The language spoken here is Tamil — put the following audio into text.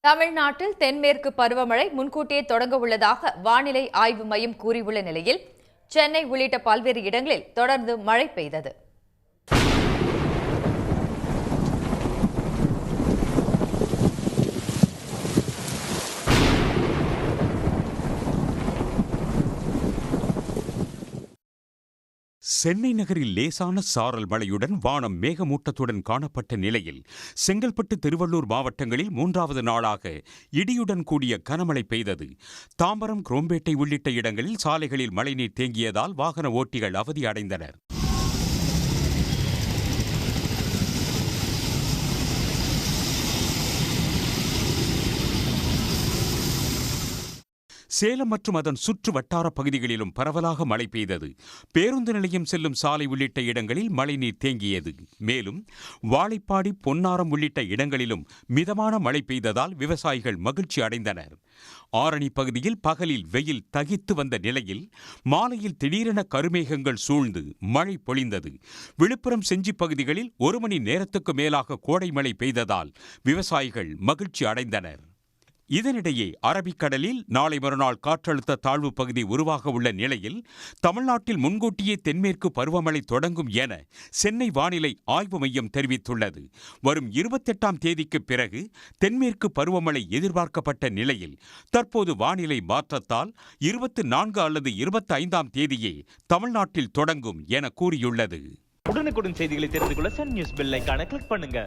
தமிழ்நாட்டில் தென்மேற்கு பருவமழை முன்கூட்டியே தொடங்க உள்ளதாக வானிலை ஆய்வு மையம் கூறியுள்ள நிலையில் சென்னை உள்ளிட்ட பல்வேறு இடங்களில் தொடர்ந்து மழை பெய்தது. சென்னை நகரில் லேசான சாரல் மழையுடன் வானம் மேகமூட்டத்துடன் காணப்பட்ட நிலையில் செங்கல்பட்டு, திருவள்ளூர் மாவட்டங்களில் 3வது நாளாக இடியுடன் கூடிய கனமழை பெய்தது. தாம்பரம், குரோம்பேட்டை உள்ளிட்ட இடங்களில் சாலைகளில் மழைநீர் தேங்கியதால் வாகன ஓட்டிகள் அவதி அடைந்தனர். சேலம் மற்றும் அதன் சுற்று வட்டார பகுதிகளிலும் பரவலாக மழை பெய்தது. பேருந்து நிலையம் செல்லும் சாலை உள்ளிட்ட இடங்களில் மழைநீர் தேங்கியது. மேலும் வாழைப்பாடி, பொன்னாரம் உள்ளிட்ட இடங்களிலும் மிதமான மழை பெய்ததால் விவசாயிகள் மகிழ்ச்சி அடைந்தனர். ஆரணி பகுதியில் பகலில் வெயில் தகித்து வந்த நிலையில் மாலையில் திடீரென கருமேகங்கள் சூழ்ந்து மழை பொழிந்தது. விழுப்புரம், செஞ்சி பகுதிகளில் 1 மணி நேரத்துக்கு மேலாக கோடை மழை பெய்ததால் விவசாயிகள் மகிழ்ச்சி அடைந்தனர். இதனிடையே அரபிக்கடலில் நாளை மறுநாள் காற்றழுத்த தாழ்வு பகுதி உருவாக உள்ள நிலையில் தமிழ்நாட்டில் முன்கூட்டியே தென்மேற்கு பருவமழை தொடங்கும் என சென்னை வானிலை ஆய்வு மையம் தெரிவித்துள்ளது. வரும் 28ஆம் தேதிக்கு பிறகு தென்மேற்கு பருவமழை எதிர்பார்க்கப்பட்ட நிலையில் தற்போது வானிலை மாற்றத்தால் 24 அல்லது 25ஆம் தேதியே தமிழ்நாட்டில் தொடங்கும் என கூறியுள்ளது. உடனுக்குடன் செய்திகளை தெரிந்து கொள்ள சன் நியூஸ் பெல் ஐகானை கிளிக் பண்ணுங்க.